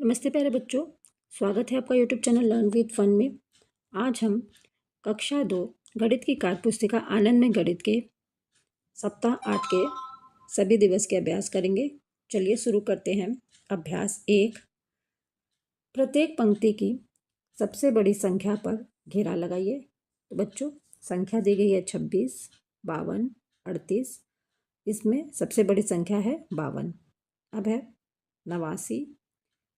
नमस्ते प्यारे बच्चों, स्वागत है आपका YouTube channel learn with fun में। आज हम कक्षा 2 गणित की कार्य पुस्तिका आनंद में गणित के सप्ताह 8 के सभी दिवस के अभ्यास करेंगे। चलिए शुरू करते हैं। अभ्यास 1। प्रत्येक पंक्ति की सबसे बड़ी संख्या पर घेरा लगाइए। तो बच्चों, संख्या दी गई है 26, 52, 38। इसमें सबसे बड़ी संख्या है 52। अब है 89,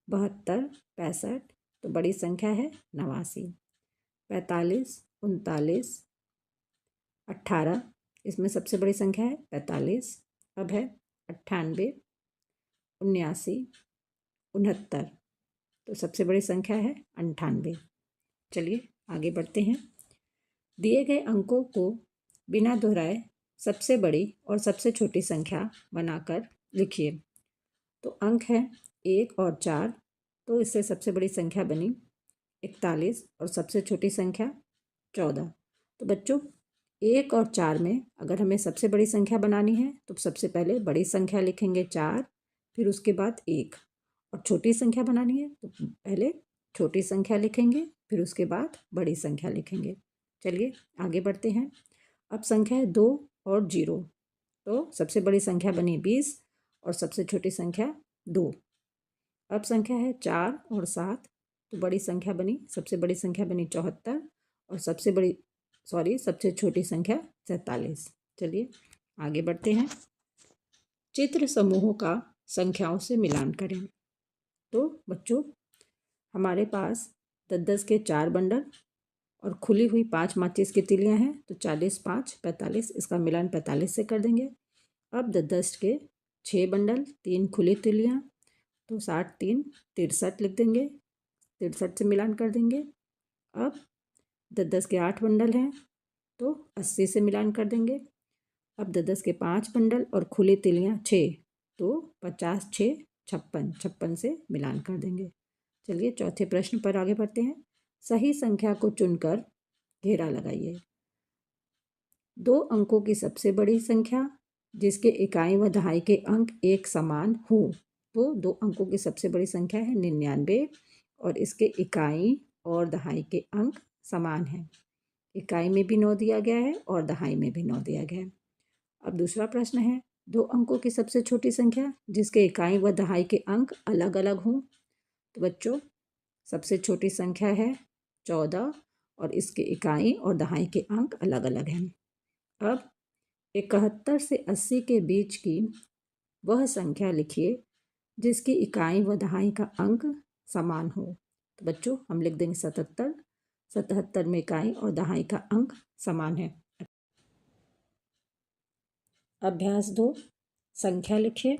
72, 65। तो बड़ी संख्या है 89। 45, 39, 18। इसमें सबसे बड़ी संख्या है 45। अब है 98, 79, 69। तो सबसे बड़ी संख्या है 98। चलिए आगे बढ़ते हैं। दिए गए अंकों को बिना दोहराए सबसे बड़ी और सबसे छोटी संख्या बनाकर लिखिए। तो अंक है 1 और 4। तो इससे सबसे बड़ी संख्या बनी 41 और सबसे छोटी संख्या 14। तो बच्चों, 1 और 4 में अगर हमें सबसे बड़ी संख्या बनानी है तो सबसे पहले बड़ी संख्या लिखेंगे 4, फिर उसके बाद 1। और छोटी संख्या बनानी है तो पहले छोटी संख्या लिखेंगे, फिर उसके बाद बड़ी संख्या लिखेंगे। चलिए आगे बढ़ते हैं। अब संख्या है 2 और 0। तो सबसे बड़ी संख्या बनी 20 और सबसे छोटी संख्या 2। अब संख्या है 4 और 7। तो बड़ी संख्या बनी, सबसे बड़ी संख्या बनी 74 और सबसे छोटी संख्या 47। चलिए आगे बढ़ते हैं। चित्र समूहों का संख्याओं से मिलान करें। तो बच्चों, हमारे पास 10-10 के 4 बंडल और खुली हुई 5 माचिस की तिलियाँ हैं। तो 40, 5, 45। इसका मिलान 45 से कर देंगे। अब 10-10 के 6 बंडल, 3 खुली तिलियाँ। तो 60, 3, 63 लिख देंगे। 63 से मिलान कर देंगे। अब 10-10 के 8 बंडल हैं तो 80 से मिलान कर देंगे। अब 10-10 के 5 बंडल और खुली तिलियाँ 6। तो 50, 6, 56, 56 से मिलान कर देंगे। चलिए चौथे प्रश्न पर आगे बढ़ते हैं। सही संख्या को चुनकर घेरा लगाइए। 2 अंकों की सबसे बड़ी संख्या जिसके इकाई व दहाई के अंक एक समान हो। तो 2 अंकों की सबसे बड़ी संख्या है 99 और इसके इकाई और दहाई के अंक समान हैं। इकाई में भी 9 दिया गया है और दहाई में भी 9 दिया गया है। अब दूसरा प्रश्न है 2 अंकों की सबसे छोटी संख्या जिसके इकाई व दहाई के अंक अलग अलग हों। तो बच्चों, सबसे छोटी संख्या है 14 और इसके इकाई और दहाई के अंक अलग अलग हैं। अब 71 से 80 के बीच की वह संख्या लिखिए जिसकी इकाई व दहाई का अंक समान हो। तो बच्चों, हम लिख देंगे 77। 77 में इकाई और दहाई का अंक समान है। अभ्यास 2, संख्या लिखिए।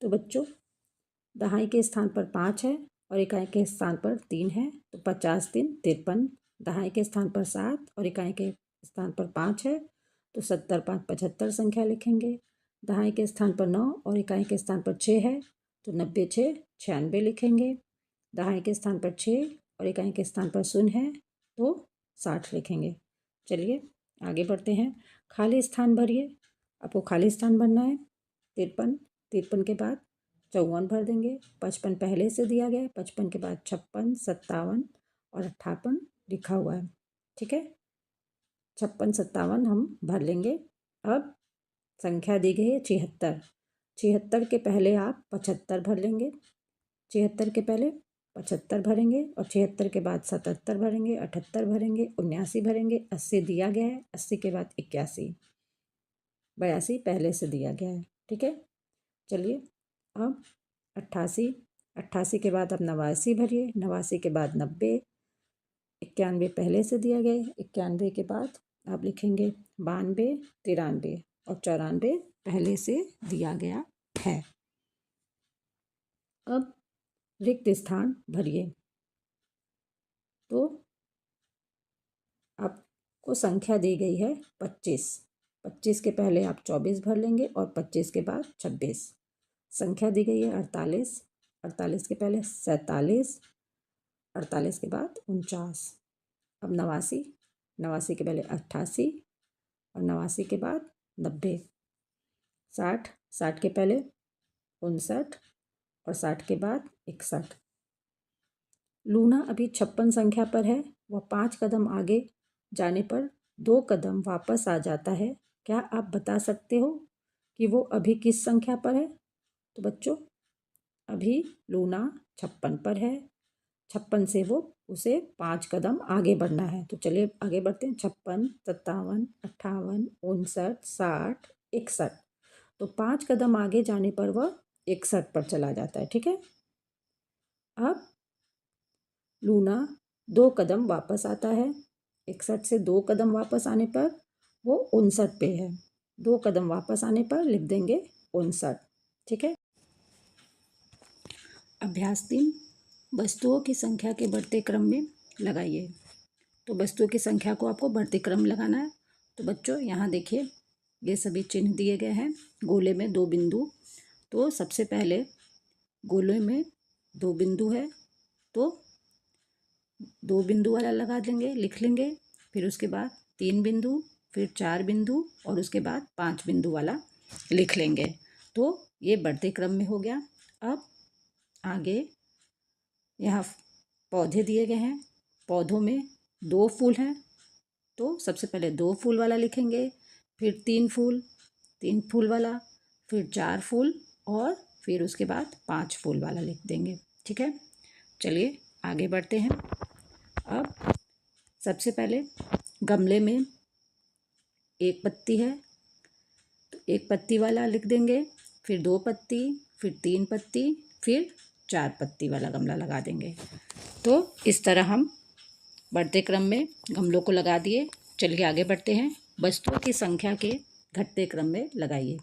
तो बच्चों, दहाई के स्थान पर 5 है और इकाई के स्थान पर 3 है। तो 50, 3, 53। दहाई के स्थान पर 7 और इकाई के स्थान पर 5 है। तो 70, 5, 75 संख्या लिखेंगे। दहाई के स्थान पर 9 और इकाई के स्थान पर 6 है। तो 90, 6, 96 लिखेंगे। दहाई के स्थान पर 6 और इकाई के स्थान पर 0 है तो 60 लिखेंगे। चलिए आगे बढ़ते हैं। खाली स्थान भरिए। आपको खाली स्थान भरना है 53। 53 के बाद 54 भर देंगे। 55 पहले से दिया गया है। 55 के बाद 56, 57 और 58 लिखा हुआ है। ठीक है, 56, 57 हम भर लेंगे। अब संख्या दी गई है 76। 76 के पहले आप 75 भर लेंगे। 76 के पहले 75 भरेंगे और 76 के बाद 77 भरेंगे, 78 भरेंगे, 79 भरेंगे। 80 दिया गया है। 80 के बाद 81, 82 पहले से दिया गया है। ठीक है, चलिए अब 88। 88 के बाद अब 89 भरिए। 89 के बाद 90। 91 पहले से दिया गया है। 91 के बाद आप लिखेंगे 92, 93 और 94 पहले से दिया गया है। अब रिक्त स्थान भरिए। तो आपको संख्या दी गई है 25। 25 के पहले आप 24 भर लेंगे और 25 के बाद 26। संख्या दी गई है 48। 48 के पहले 47, 48 के बाद 49। अब 89। 89 के पहले 88 और 89 के बाद 90। 60। 60 के पहले 59 और 60 के बाद 61। लूना अभी 56 संख्या पर है। वह 5 कदम आगे जाने पर 2 कदम वापस आ जाता है। क्या आप बता सकते हो कि वो अभी किस संख्या पर है? तो बच्चों, अभी लूना 56 पर है। 56 से वो उसे 5 कदम आगे बढ़ना है। तो चलिए आगे बढ़ते हैं। 56, 57, 58, 59, 60, 61। तो 5 कदम आगे जाने पर वह 61 पर चला जाता है। ठीक है। अब लूना 2 कदम वापस आता है। 61 से 2 कदम वापस आने पर वो 59 पे है। 2 कदम वापस आने पर लिख देंगे 59। ठीक है। अभ्यास 3, वस्तुओं की संख्या के बढ़ते क्रम में लगाइए। तो वस्तुओं की संख्या को आपको बढ़ते क्रम लगाना है। तो बच्चों यहाँ देखिए, ये सभी चिन्ह दिए गए हैं। गोले में 2 बिंदु। तो सबसे पहले गोले में 2 बिंदु है, तो 2 बिंदु वाला लगा देंगे, लिख लेंगे। फिर उसके बाद 3 बिंदु, फिर 4 बिंदु और उसके बाद 5 बिंदु वाला लिख लेंगे। तो ये बढ़ते क्रम में हो गया। अब आगे यहाँ पौधे दिए गए हैं। पौधों में 2 फूल हैं, तो सबसे पहले 2 फूल वाला लिखेंगे, फिर 3 फूल, 3 फूल वाला, फिर 4 फूल और फिर उसके बाद 5 फूल वाला लिख देंगे। ठीक है। चलिए आगे बढ़ते हैं। अब सबसे पहले गमले में 1 पत्ती है, तो 1 पत्ती वाला लिख देंगे, फिर 2 पत्ती, फिर 3 पत्ती, फिर 4 पत्ती वाला गमला लगा देंगे। तो इस तरह हम बढ़ते क्रम में गमलों को लगा दिए। चलिए आगे बढ़ते हैं। वस्तुओं की संख्या के घटते क्रम में लगाइए।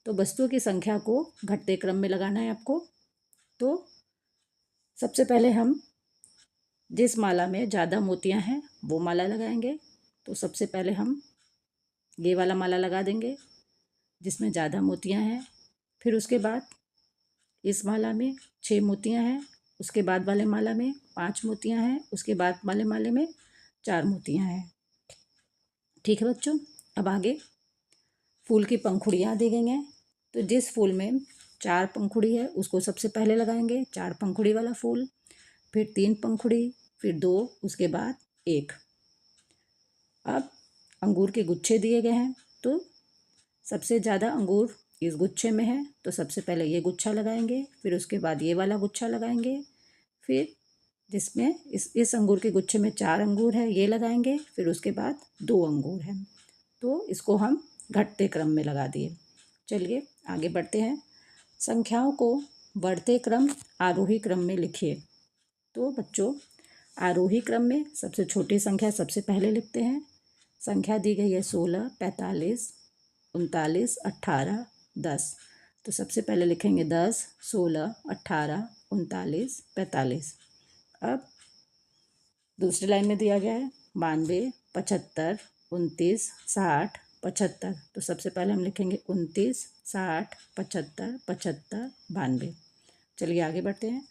तो वस्तुओं की संख्या को घटते क्रम में लगाना है आपको। तो सबसे पहले हम जिस माला में ज़्यादा मोतियां हैं वो माला लगाएंगे। तो सबसे पहले हम ये वाला माला लगा देंगे जिसमें ज़्यादा मोतियां हैं। फिर उसके बाद इस माला में 6 मोतियां हैं। उसके बाद वाले माला में 5 मोतियां हैं। उसके बाद वाले माले में 4 मोतियां हैं। ठीक है बच्चों। अब आगे फूल की पंखुड़ियाँ दी गई हैं। तो जिस फूल में 4 पंखुड़ी है उसको सबसे पहले लगाएंगे, 4 पंखुड़ी वाला फूल, फिर 3 पंखुड़ी, फिर 2, उसके बाद 1। अब अंगूर के गुच्छे दिए गए हैं। तो सबसे ज़्यादा अंगूर इस गुच्छे में है, तो सबसे पहले ये गुच्छा लगाएंगे, फिर उसके बाद ये वाला गुच्छा लगाएंगे, फिर जिसमें इस अंगूर के गुच्छे में 4 अंगूर है ये लगाएंगे, फिर उसके बाद 2 अंगूर हैं। तो इसको हम घटते क्रम में लगा दिए। चलिए आगे बढ़ते हैं। संख्याओं को बढ़ते क्रम आरोही क्रम में लिखिए। तो बच्चों, आरोही क्रम में सबसे छोटी संख्या सबसे पहले लिखते हैं। संख्या दी गई है 16, 45, 39, 18, 10। तो सबसे पहले लिखेंगे 10, 16, 18, 39, 45। अब दूसरी लाइन में दिया गया है 92, 75, 29, 60, 75। तो सबसे पहले हम लिखेंगे 29, 60, 75, 75, 92। चलिए आगे बढ़ते हैं।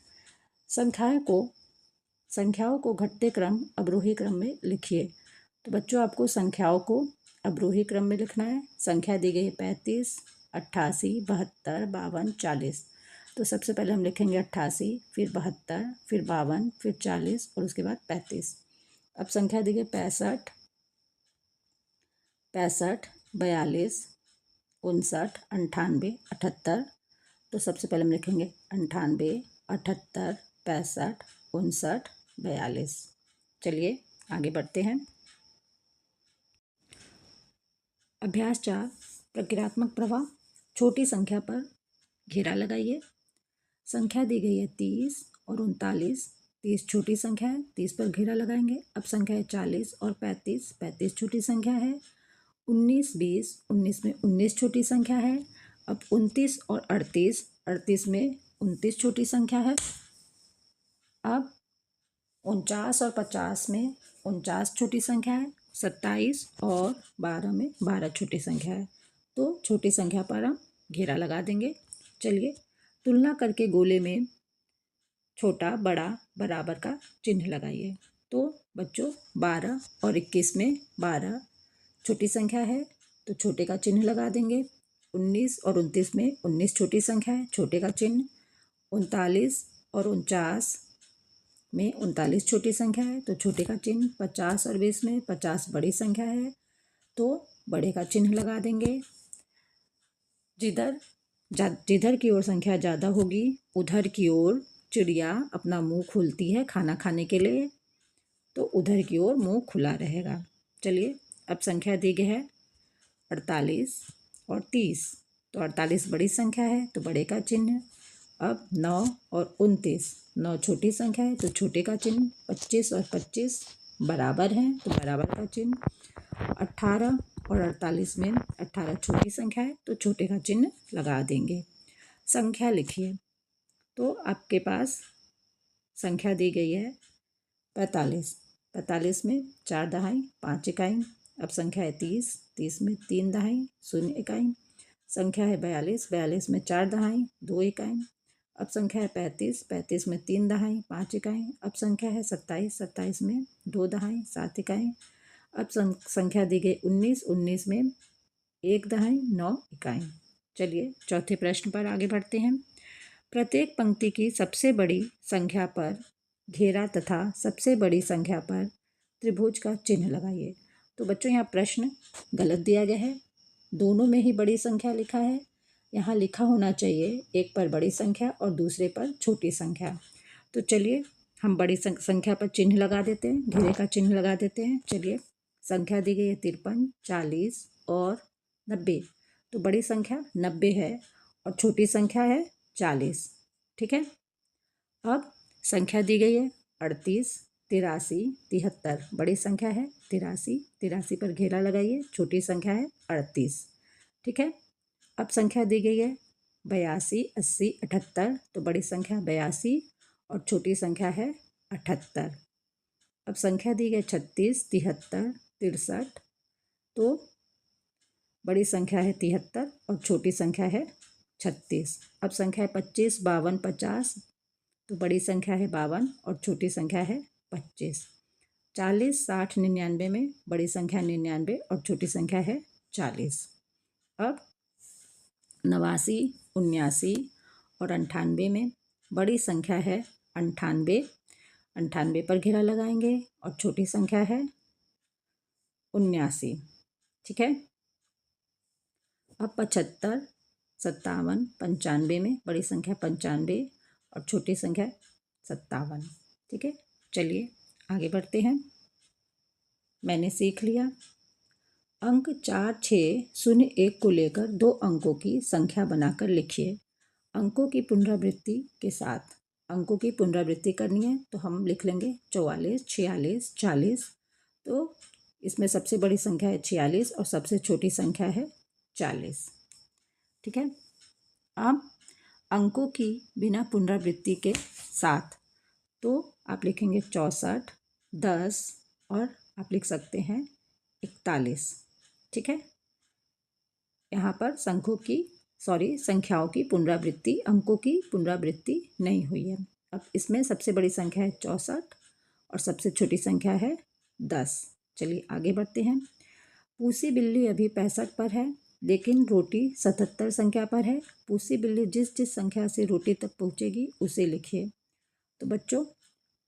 संख्याओं को घटते क्रम अवरोही क्रम में लिखिए। तो बच्चों, आपको संख्याओं को अवरोही क्रम में लिखना है। संख्या दी गई है 35, 88, 72, 52, 40। तो सबसे पहले हम लिखेंगे 88, फिर 72, फिर 52, फिर 40 और उसके बाद 35। अब संख्या दी गई 65, 42, 59, 98, 78। तो सबसे पहले हम लिखेंगे 98, 78, 65, 59, 42। चलिए आगे बढ़ते हैं। अभ्यास 4, प्रक्रियात्मक प्रवाह। छोटी संख्या पर घेरा लगाइए। संख्या दी गई है 30 और 39। 30 छोटी संख्या है, 30 पर घेरा लगाएंगे। अब संख्या है 40 और 35। 35 छोटी संख्या है। 19, 20, 19 में 19 छोटी संख्या है। अब 29 और 38, 38 में 29 छोटी संख्या है। अब 49 और 50 में 49 छोटी संख्या है। 27 और 12 में 12 छोटी संख्या है। तो छोटी संख्या पर हम घेरा लगा देंगे। चलिए तुलना करके गोले में छोटा बड़ा बराबर का चिन्ह लगाइए। तो बच्चों, 12 और 21 में 12 छोटी संख्या है, तो छोटे का चिन्ह लगा देंगे। 19 और 29 में 19 छोटी संख्या है, छोटे का चिन्ह। 39 और 49 में 39 छोटी संख्या है तो छोटे का चिन्ह, 50 और 20 में 50 बड़ी संख्या है तो बड़े का चिन्ह लगा देंगे। जिधर की ओर संख्या ज़्यादा होगी उधर की ओर चिड़िया अपना मुंह खोलती है खाना खाने के लिए, तो उधर की ओर मुंह खुला रहेगा। चलिए अब संख्या दी गई है 48 और 30, तो 48 बड़ी संख्या है तो बड़े का चिन्ह। अब 9 और 29, 9 छोटी संख्या है तो छोटे का चिन्ह। 25 और 25 बराबर हैं तो बराबर का चिन्ह। 18 और 48 में 18 छोटी संख्या है तो छोटे का चिन्ह लगा देंगे। संख्या लिखिए, तो आपके पास संख्या दी गई है 45, 45 में 4 दहाई 5 इकाई। अब संख्या है 30, 30 में 3 दहाई 0 इकाई। संख्या है 42, 42 में 4 दहाई 2 इकाई। अब संख्या है 35, 35 में 3 दहाई 5 इकाई। अब संख्या है 27, 27 में 2 दहाई 7 इकाई। अब संख्या दी गई 19, 19 में 1 दहाई 9 इकाई। चलिए चौथे प्रश्न पर आगे बढ़ते हैं। प्रत्येक पंक्ति की सबसे बड़ी संख्या पर घेरा तथा सबसे बड़ी संख्या पर त्रिभुज का चिन्ह लगाइए। तो बच्चों यहाँ प्रश्न गलत दिया गया है, दोनों में ही बड़ी संख्या लिखा है। यहाँ लिखा होना चाहिए एक पर बड़ी संख्या और दूसरे पर छोटी संख्या। तो चलिए हम बड़ी संख्या पर चिन्ह लगा देते हैं, घेरे का चिन्ह लगा देते हैं। चलिए संख्या दी गई है 53, 40 और 90, तो बड़ी संख्या 90 है और छोटी संख्या है 40। ठीक है। अब संख्या दी गई है 38, 83, 73, बड़ी संख्या है 83, 83 पर घेरा लगाइए, छोटी संख्या है 38। ठीक है। अब संख्या दी गई है 82, 80, 78, तो बड़ी संख्या 82 और छोटी संख्या है 78। अब संख्या दी गई 36, 73, 63, तो बड़ी संख्या है 73 और छोटी संख्या है 36। अब संख्या है 25, 52, 50, तो बड़ी संख्या है 52 और छोटी संख्या है 25। 40, 60, 99 में बड़ी संख्या 99 और छोटी संख्या है 40। अब 89, 79 और 98 में बड़ी संख्या है 98, 98 पर घेरा लगाएंगे और छोटी संख्या है 79। ठीक है। अब 75, 57, 95 में बड़ी संख्या 95 और छोटी संख्या 57। ठीक है। चलिए आगे बढ़ते हैं। मैंने सीख लिया। अंक 4, 6, 0, 1 को लेकर 2 अंकों की संख्या बनाकर लिखिए। अंकों की पुनरावृत्ति के साथ अंकों की पुनरावृत्ति करनी है तो हम लिख लेंगे 44, 46, 40। तो इसमें सबसे बड़ी संख्या है 46 और सबसे छोटी संख्या है 40। ठीक है। अब अंकों की बिना पुनरावृत्ति के साथ तो आप लिखेंगे 64, 10 और आप लिख सकते हैं 41। ठीक है। यहाँ पर संख्याओं की पुनरावृत्ति, अंकों की पुनरावृत्ति नहीं हुई है। अब इसमें सबसे बड़ी संख्या है 64 और सबसे छोटी संख्या है 10। चलिए आगे बढ़ते हैं। पूसी बिल्ली अभी 65 पर है लेकिन रोटी 77 संख्या पर है। पूसी बिल्ली जिस जिस संख्या से रोटी तक पहुँचेगी उसे लिखिए। तो बच्चों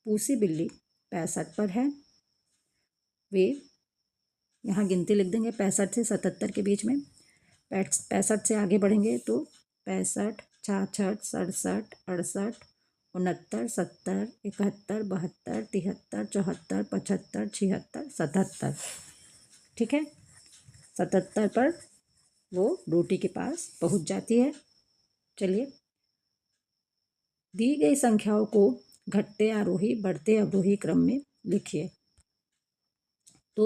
पूसी बिल्ली 65 पर है, वे यहाँ गिनती लिख देंगे 65 से 77 के बीच में। 65 से आगे बढ़ेंगे तो 65, 66, 67, 68, 69, 70, 71, 72, 73, 74, 75, 76, 77। ठीक है। 77 पर वो रोटी के पास पहुंच जाती है। चलिए दी गई संख्याओं को घटते आरोही बढ़ते अवरोही क्रम में लिखिए। तो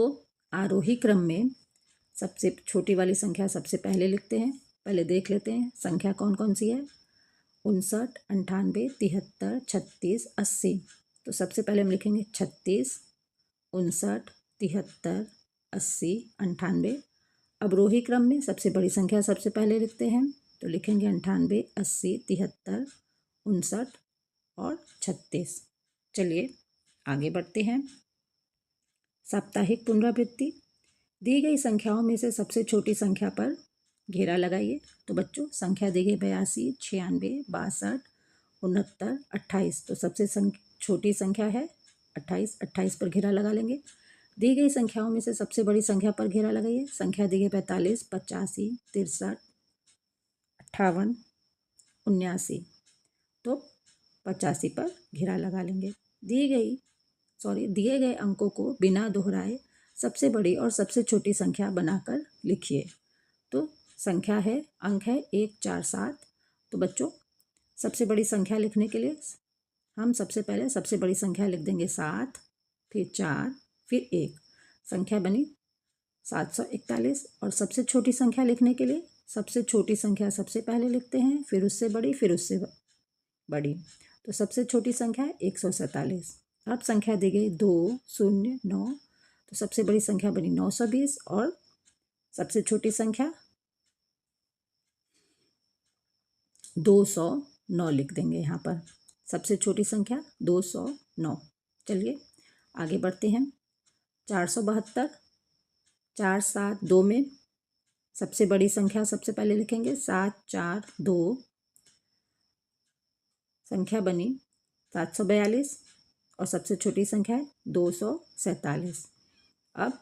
आरोही क्रम में सबसे छोटी वाली संख्या सबसे पहले लिखते हैं। पहले देख लेते हैं संख्या कौन कौन सी है। 59, 98, 73, 36, 80। तो सबसे पहले हम लिखेंगे 36, 59, 73, 80, 98। अवरोही क्रम में सबसे बड़ी संख्या सबसे पहले लिखते हैं तो लिखेंगे 98, 80, 73, 59 और 36। चलिए आगे बढ़ते हैं। साप्ताहिक पुनरावृत्ति। दी गई संख्याओं में से सबसे छोटी संख्या पर घेरा लगाइए। तो बच्चों संख्या दी गई 82, 96, 62 69, 28। तो सबसे छोटी संख्या है 28। 28 पर घेरा लगा लेंगे। दी गई संख्याओं में से सबसे बड़ी संख्या पर घेरा लगाइए। संख्या दी गई 45, 85, 63, 58, 79। तो 85 पर घेरा लगा लेंगे। दिए गए अंकों को बिना दोहराए सबसे बड़ी और सबसे छोटी संख्या बनाकर लिखिए। तो संख्या है, अंक है 1, 4, 7। तो बच्चों सबसे बड़ी संख्या लिखने के लिए हम सबसे पहले सबसे बड़ी संख्या लिख देंगे 7, फिर 4, फिर 1। संख्या बनी 741। और सबसे छोटी संख्या लिखने के लिए सबसे छोटी संख्या सबसे पहले लिखते हैं, फिर उससे बड़ी, फिर उससे बड़ी। तो सबसे छोटी संख्या है 147। अब संख्या दी गई 2, 0, 9। तो सबसे बड़ी संख्या बनी 920 और सबसे छोटी संख्या 209 लिख देंगे यहाँ पर। सबसे छोटी संख्या 209। चलिए आगे बढ़ते हैं। 472, 4, 7, 2 में सबसे बड़ी संख्या सबसे पहले लिखेंगे 7, 4, 2। संख्या बनी 742 और सबसे छोटी संख्या है 247। अब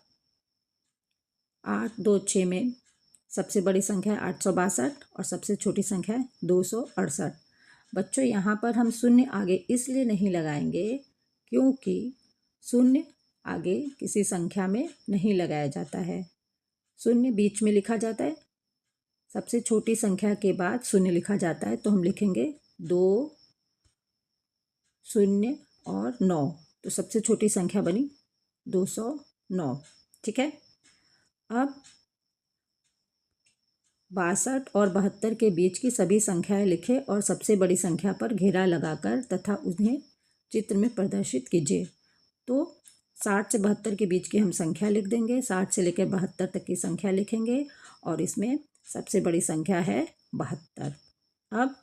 8, 2, 6 में सबसे बड़ी संख्या है 862 और सबसे छोटी संख्या है 268। बच्चों यहाँ पर हम शून्य आगे इसलिए नहीं लगाएंगे क्योंकि शून्य आगे किसी संख्या में नहीं लगाया जाता है। शून्य बीच में लिखा जाता है, सबसे छोटी संख्या के बाद शून्य लिखा जाता है। तो हम लिखेंगे 2, 0 और 9। तो सबसे छोटी संख्या बनी 209। ठीक है। अब 62 और 72 के बीच की सभी संख्याएं लिखें और सबसे बड़ी संख्या पर घेरा लगाकर तथा उन्हें चित्र में प्रदर्शित कीजिए। तो 60 से 72 के बीच की हम संख्या लिख देंगे। 60 से लेकर 72 तक की संख्या लिखेंगे और इसमें सबसे बड़ी संख्या है 72। अब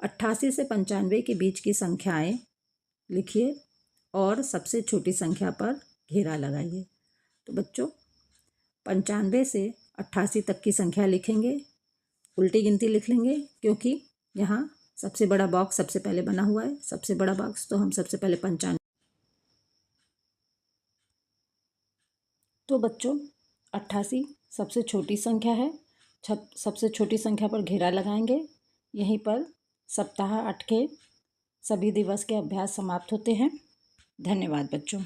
88 से 95 के बीच की संख्याएं लिखिए और सबसे छोटी संख्या पर घेरा लगाइए। तो बच्चों 95 से 88 तक की संख्या लिखेंगे, उल्टी गिनती लिख लेंगे क्योंकि यहाँ सबसे बड़ा बॉक्स सबसे पहले बना हुआ है, सबसे बड़ा बॉक्स। तो हम सबसे पहले 95। तो बच्चों 88 सबसे छोटी संख्या है। सबसे छोटी संख्या पर घेरा लगाएंगे। यहीं पर सप्ताह 8 के सभी दिवस के अभ्यास समाप्त होते हैं। धन्यवाद बच्चों।